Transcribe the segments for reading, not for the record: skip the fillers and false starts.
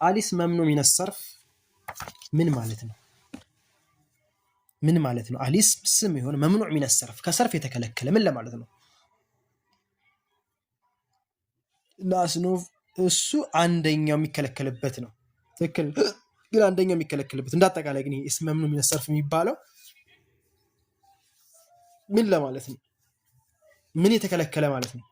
አሊስ መምኑ ሚነ ሰርፍ ምን ማለት ነው? ምን ማለት ነው? አሊስ ስም የሆነ መምኑዕ ሚነ ሰርፍ ከሰርፍ የተከለከለ ምን ለማለት ነው? ናስኑፍ እሱ አንደኛው የሚከለከልበት ነው። ትክክል ግን አንደኛው የሚከለከልበት እንዳጠቃላይ ግን እስም መምኑዕ ሚነ ሰርፍ የሚባለው ምን ለማለት ነው? ምን የተከለከለ ማለት ነው?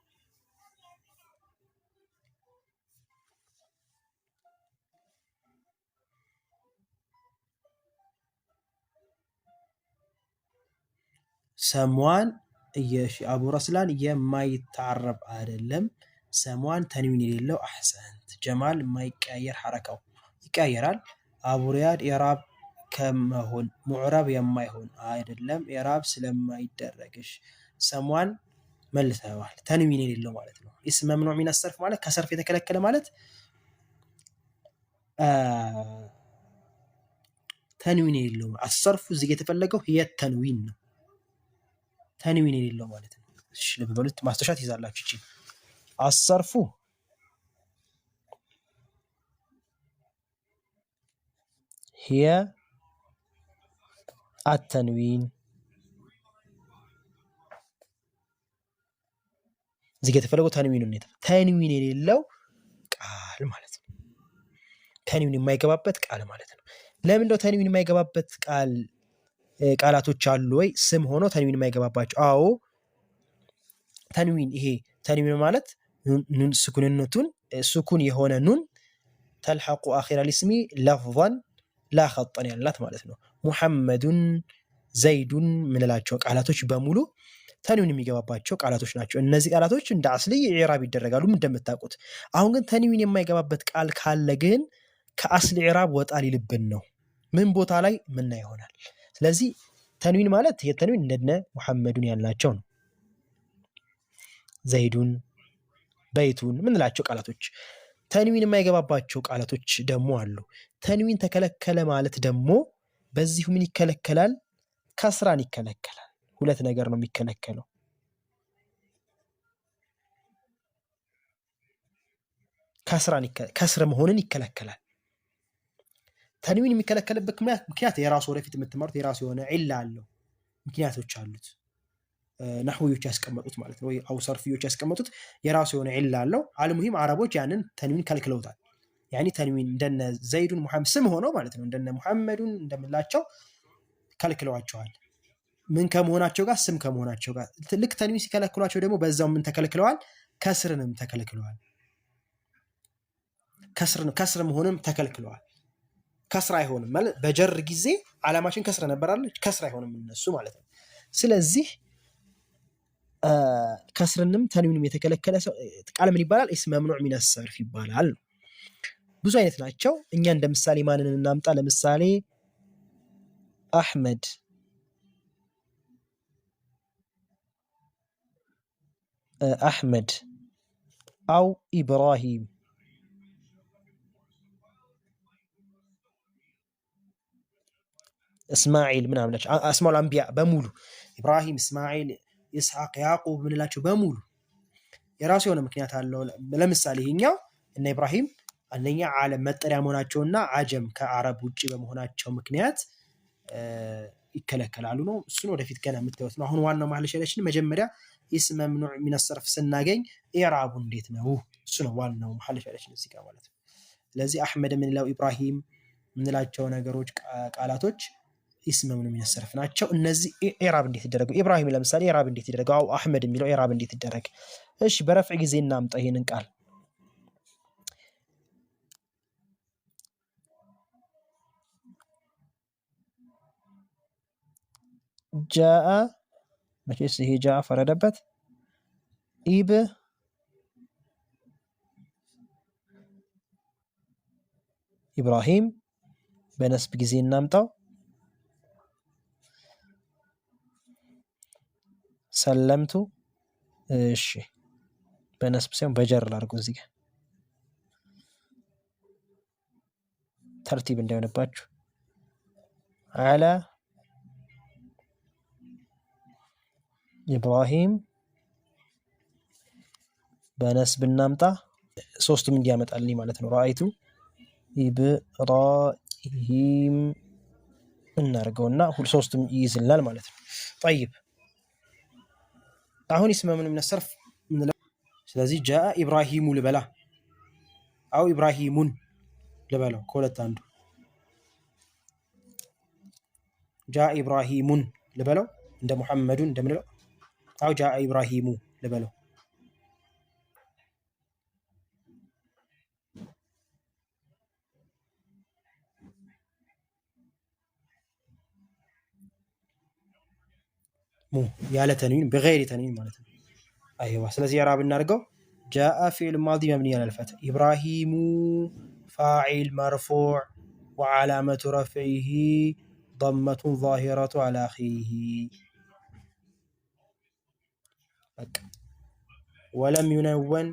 ሰሟን አቡ ረስላን የማይታረብ አይደለም። ሰሟን ተንዊን የሌለው አሕሰንት። ጀማል የማይቀያየር ሐረካው ይቀያየራል። አቡ ሪያድ ኢዕራብ ከመሆን ሙዕረብ የማይሆን አይደለም ኢዕራብ ስለማይደረግሽ። ሰሟን መልሰዋል። ተንዊን የሌለው ማለት ነው። እስም መምኑዕ ሚነ ሰርፍ ማለት ከሰርፍ የተከለከለ ማለት ተንዊን የሌለው አሰርፉ እዚህ የተፈለገው ተንዊን ነው። ተንዊን የሌለው ማለት ነው። እሺ ልብ በሉት ማስተሻት ይዛላችሁ። እቺ አሰርፉ هي التنوين እዚህ የተፈለገው ተንዊን ነው። ተንዊን የሌለው ቃል ማለት ነው። ተንዊን የማይገባበት ቃል ማለት ነው። ለምን ነው ተንዊን የማይገባበት ቃላቶች አሉ ወይ? ስም ሆኖ ተንዊን የማይገባባቸው? አዎ ተንዊን ይሄ ተንዊን ማለት ኑን ስኩንነቱን ስኩን የሆነ ኑን ተልሐቁ አኺራ ልስሚ ለፍظን ላ ኸጠን ያላት ማለት ነው። ሙሐመዱን ዘይዱን ምንላቸው ቃላቶች በሙሉ ተንዊን የሚገባባቸው ቃላቶች ናቸው። እነዚህ ቃላቶች እንደ አስልይ ኢዕራብ ይደረጋሉ እንደምታውቁት። አሁን ግን ተንዊን የማይገባበት ቃል ካለ ግን ከአስል ኢዕራብ ወጣ ሊልብን ነው። ምን ቦታ ላይ ምና ይሆናል። ስለዚህ ተንዊን ማለት የተንዊን እንደነ ሙሐመዱን ያልናቸው ነው። ዘይዱን በይቱን ምንላቸው ቃላቶች። ተንዊን የማይገባባቸው ቃላቶች ደግሞ አሉ። ተንዊን ተከለከለ ማለት ደግሞ በዚሁ ምን ይከለከላል? ከስራን ይከለከላል። ሁለት ነገር ነው የሚከለከለው። ከስር መሆንን ይከለከላል። ተንዊን የሚከለከልበት ምክንያት የራሱ ወደፊት የምትማሩት የራሱ የሆነ ዒላ አለው፣ ምክንያቶች አሉት። ነህዊዮች ያስቀመጡት ማለት ነው፣ ወይ አው ሰርፊዮች ያስቀመጡት የራሱ የሆነ ዒላ አለው። አልሙሂም አረቦች ያንን ተንዊን ከልክለውታል። ያኒ ተንዊን እንደነ ዘይዱን ሙሐመድ ስም ሆነው ማለት ነው እንደነ ሙሐመዱን እንደምላቸው ከልክለዋቸዋል። ምን ከመሆናቸው ጋር? ስም ከመሆናቸው ጋር። ልክ ተንዊን ሲከለክሏቸው ደግሞ በዛው ምን ተከልክለዋል? ከስርንም ተከልክለዋል። ከስር መሆንም ተከልክለዋል። ከስራ አይሆንም ማለት በጀር ጊዜ ዓላማችን ከስረ ነበራለች፣ ከስራ አይሆንም እነሱ ማለት ነው። ስለዚህ ከስርንም ተንዊንም የተከለከለ ቃል ምን ይባላል? እስም መምኑዕ ሚነ ሰርፍ ይባላል። ብዙ አይነት ናቸው። እኛ እንደ ምሳሌ ማንን እናምጣ? ለምሳሌ አሕመድ፣ አሕመድ አው ኢብራሂም፣ እስማዒል ምናምን ናቸው። አስማኡል አንቢያ በሙሉ ኢብራሂም፣ እስማዒል፣ ኢስሐቅ፣ ያዕቁብ ምንላቸው በሙሉ የራሱ የሆነ ምክንያት አለው። ለምሳሌ ይሄኛው እነ ኢብራሂም አንደኛ ዓለም መጠሪያ መሆናቸውና አጀም ከአረብ ውጪ በመሆናቸው ምክንያት ይከለከላሉ ነው። እሱን ወደፊት ገና የምታዩት ነው። አሁን ዋናው መሐል ሸለችን መጀመሪያ እስም መምኑዕ ሚነ ሰርፍ ስናገኝ ኢዕራቡ እንዴት ነው? እሱ ነው ዋናው መሐል ሸለችን እዚህ ጋር ማለት ነው። ስለዚህ አሕመድ የምንለው ኢብራሂም የምንላቸው ነገሮች ቃላቶች እስም መምኑዕ ሚነ ሰርፍ ናቸው። እነዚህ ኢዕራብ እንዴት ይደረጉ? ኢብራሂም ለምሳሌ ኢዕራብ እንዴት ይደረግ? አው አሕመድ የሚለው ኢዕራብ እንዴት ይደረግ? እሺ በረፍዕ ጊዜ እናምጣ ይሄንን ቃል ጃአ መቼስ ይሄ ጃአ ፈረደበት። ኢብራሂም በነስብ ጊዜ እናምጣው። ሰለምቱ እሺ በነስብ ሳይሆን በጀር ላድርገው እዚህ ጋር ተርቲብ እንዳይሆንባችሁ። አላ ኢብራሂም በነስብ እናምጣ። ሶስቱም እንዲያመጣልኝ ማለት ነው። ረአይቱ ኢብራሂም እናርገውና ሶስቱም ይይዝልናል ማለት ነው። ጠይብ አሁን ይስመ ምን ሰርፍ ስለዚህ ጃአ ኢብራሂሙ ልበላ አው ኢብራሂሙን ልበለው ከሁለት አንዱ ጃአ ኢብራሂሙን ልበለው እንደ ሙሐመዱን እንደምንለው አው ጃአ ኢብራሂሙ ልበለው ያለ ተንዊን በገይር ተንዊን ማለት ነው። አይዋ ስለዚህ ኢዕራብ እናድርገው ጃአ ፊዕል ማዲ መብኒ ዐለል ፈትህ ኢብራሂሙ ፋዒል መርፉዕ ወዓላመቱ ረፍዒሂ ضመቱን ዛሂረቱ ዐላ አኺሪሂ ወለም ዩነወን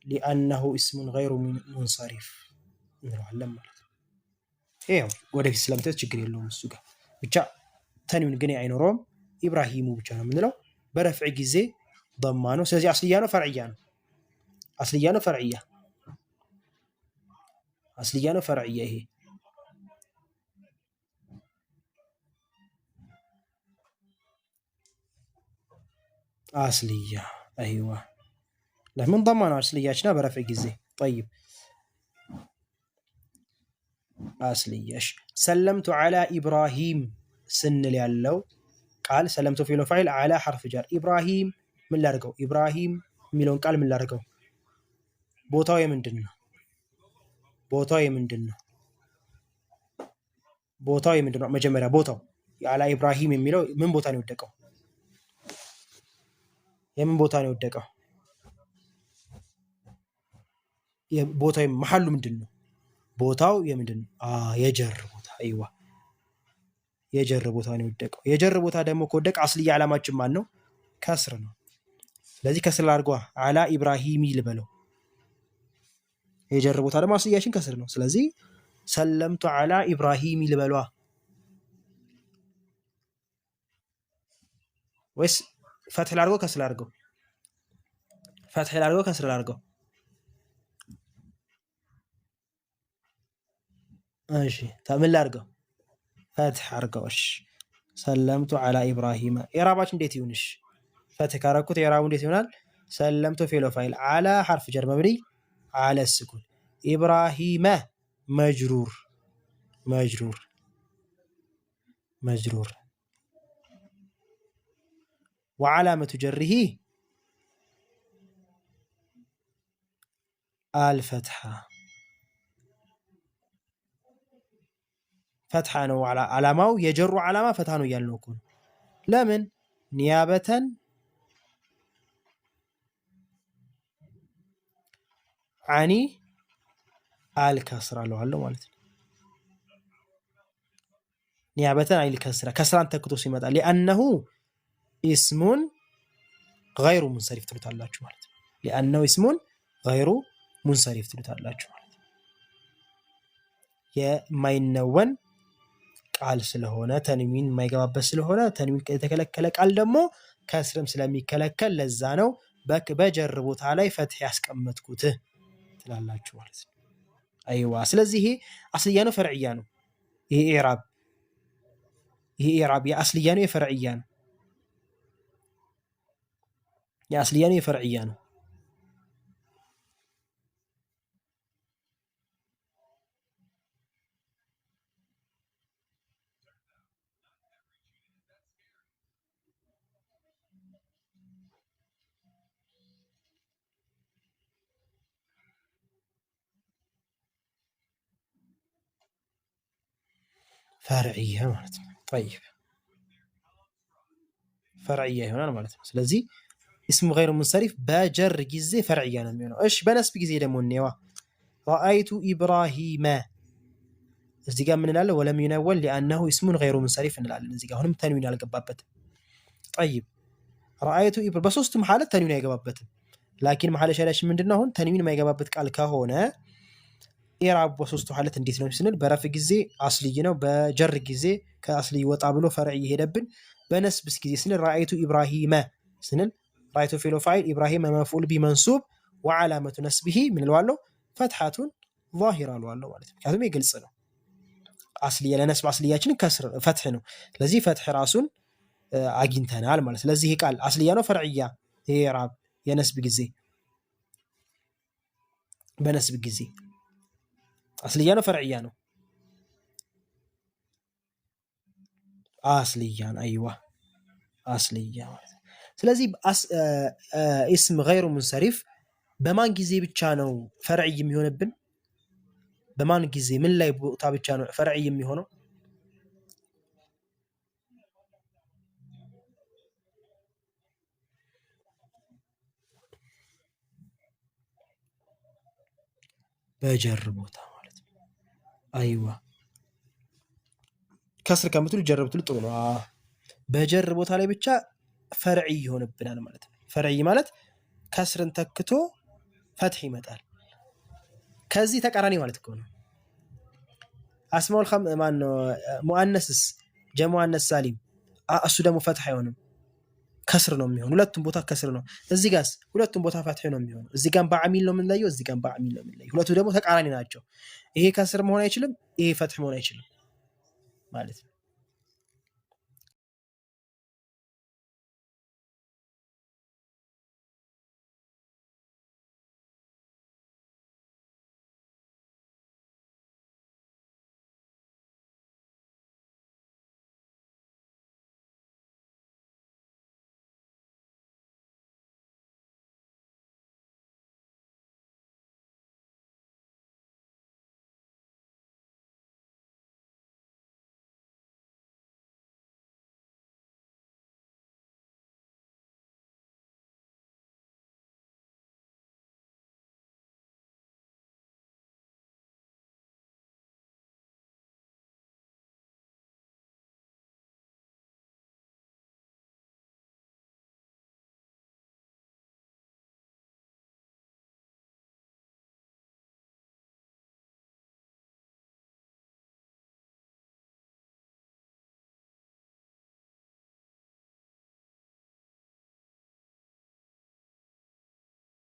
ሊአነሁ እስሙን ገይሩ ሙንሰሪፍ እንለዋለን ማለት ነው። ይኸው ወደፊት ስለምትት ችግር የለውም እሱ ጋር ብቻ ተንዊን ግን አይኖረውም። ኢብራሂሙ ብቻ ነው የምንለው። በረፍዕ ጊዜ ضማ ነው። ስለዚህ አስልያ ነው ፈርዕያ ነው? አስልያ ነው ፈርዕያ? አስልያ ነው ፈርዕያ? ይሄ አስልያ አይዋ ለምን ضማ ነው አስልያችና በረፍዕ ጊዜ طيب አስልያሽ ሰለምቱ ዐላ ኢብራሂም ስንል ያለው ቃል ሰለምቱ ፊዕሉ ፋዒል ዐላ ሐርፍ ጀር ኢብራሂም ምን ላድርገው? ኢብራሂም የሚለውን ቃል ምን ላድርገው? ቦታው የምንድን ነው? ቦታው የምንድን ነው? ቦታው የምንድን ነው? መጀመሪያ ቦታው ዐላ ኢብራሂም የሚለው ምን ቦታ ነው የወደቀው? የምን ቦታ ነው የወደቀው? ቦታው መሐሉ ምንድን ነው? ቦታው የምንድን ነው? የጀር ቦታ አይዋ የጀር ቦታ ነው የወደቀው። የጀር ቦታ ደግሞ ከወደቀ አስልያ ዓላማችን ማን ነው? ከስር ነው። ስለዚህ ከስር አድርጓ ዐላ ኢብራሂም ልበለው። የጀር ቦታ ደግሞ አስልያችን ከስር ነው። ስለዚህ ሰለምቱ ዐላ ኢብራሂም ልበሏ ወይስ ፈትሕ ላድርገው ከስር ላድርገው? ፈትሕ ላድርገው ከስር ላድርገው? እሺ ምን ላድርገው? ፈትሕ አድርገው። እሺ ሰለምቱ ዐላ ኢብራሂም ኢዕራባችን እንዴት ይሁንሽ? ፈትሕ ካረኩት ኢዕራቡ እንዴት ይሆናል? ሰለምቱ ፊዕሉ ፋዒል ዐላ ሐርፍ ጀር መብኒ ዐለ ስኩን ኢብራሂመ መጅሩር መጅሩር መጅሩር ወዓላመቱ ጀሪሂ አልፈትሐ ፈትሐ ነው ዓላማው። የጀሩ ዓላማ ፈትሐ ነው እያልነው እኮ ነው። ለምን ኒያበተን አኒ አልከስራ ለዋለው ማለት ነው። ኒያበተን አኒ አልከስራ ከስራን ተክቶ ሲመጣ ሊአነሁ ኢስሙን ገይሩ ሙንሰሪፍ ትሉታላችሁ ማለት ነው። ሊአነሁ ኢስሙን ገይሩ ሙንሰሪፍ ትሉታላችሁ ማለት ነው። የማይነወን ቃል ስለሆነ ተንዊን የማይገባበት ስለሆነ ተንዊን የተከለከለ ቃል ደግሞ ከስርም ስለሚከለከል ለዛ ነው በጀር ቦታ ላይ ፈትሕ ያስቀመጥኩት ትላላችሁ ማለት ነው። አይዋ ስለዚህ ይሄ አስልያ ነው ፈርዕያ ነው? ይሄ ኢዕራብ የአስልያ ነው የፈርዕያ ነው? የአስልያ ነው የፈርዕያ ነው? ፈርዕያ ማለት ነው። ጠይብ ፈርዕያ ይሆናል ማለት ነው። ስለዚህ እስሙ ገይሩ ሙንሰሪፍ በጀር ጊዜ ፈርዕያ ነው የሚሆነው። እሺ በነስብ ጊዜ ደግሞ እንየዋ። ረአይቱ ኢብራሂመ እዚህ ጋር ምን እንላለን? ወለም ዩነወል ሊአነሁ እስሙን ገይሩ ሙንሰሪፍ እንላለን። እዚህ ጋር አሁንም ተንዊን አልገባበትም። ጠይብ ረአይቱ በሶስቱም ሐለት ተንዊን አይገባበትም። ላኪን መሐለ ሸሪያችን ምንድነው? አሁን ተንዊን የማይገባበት ቃል ከሆነ ኢዕራብ በሶስቱ ሐለት እንዴት ነው ስንል በረፍ ጊዜ አስልይ ነው፣ በጀር ጊዜ ከአስልይ ወጣ ብሎ ፈርዕ ሄደብን። በነስብስ ጊዜ ስንል ረአይቱ ኢብራሂመ ስንል رأيت فعل فاعل إبراهيم مفعول به منصوب وعلامة نسبه من الوالو فتحة ዛሂር አለዋለሁ ማለት ነው። ምክንያቱም ግልጽ ነው። አስልያ ለነስብ አስልያችን ከስር ፈትሕ ነው። ስለዚህ ፈትሕ ራሱን አግኝተናል ማለት። ስለዚህ ይህ ቃል አስልያ ነው ፈርዕያ? ይሄ ኢዕራብ የነስብ ጊዜ በነስብ ጊዜ አስልያ ነው ፈርዕያ ነው? አስልያ ነው። አይዋ አስልያ ማለት ነው። ስለዚህ ኢስም ገይሩ ሙንሰሪፍ በማን ጊዜ ብቻ ነው ፈርዕይ የሚሆንብን? በማን ጊዜ ምን ላይ ቦታ ብቻ ነው ፈርዕይ የሚሆነው? በጀር ቦታ ማለት ነው። አይዋ ከስር ከምትሉ ጀር ብትሉ ጥሩ ነው። በጀር ቦታ ላይ ብቻ ፈርዕይ ይሆንብናል ማለት ነው። ፈርዕይ ማለት ከስርን ተክቶ ፈትሕ ይመጣል። ከዚህ ተቃራኒ ማለት እኮ ነው። አስማኡል ማን ነው? ሙአነስስ ጀሙአነስ ሳሊም እሱ ደግሞ ፈትሕ አይሆንም፣ ከስር ነው የሚሆን። ሁለቱም ቦታ ከስር ነው። እዚህ ጋርስ ሁለቱም ቦታ ፈትሕ ነው የሚሆነው። እዚህ ጋር በአሚል ነው የምንለየው፣ እዚህ ጋር በአሚል ነው የምንለየው። ሁለቱ ደግሞ ተቃራኒ ናቸው። ይሄ ከስር መሆን አይችልም፣ ይሄ ፈትሕ መሆን አይችልም ማለት ነው።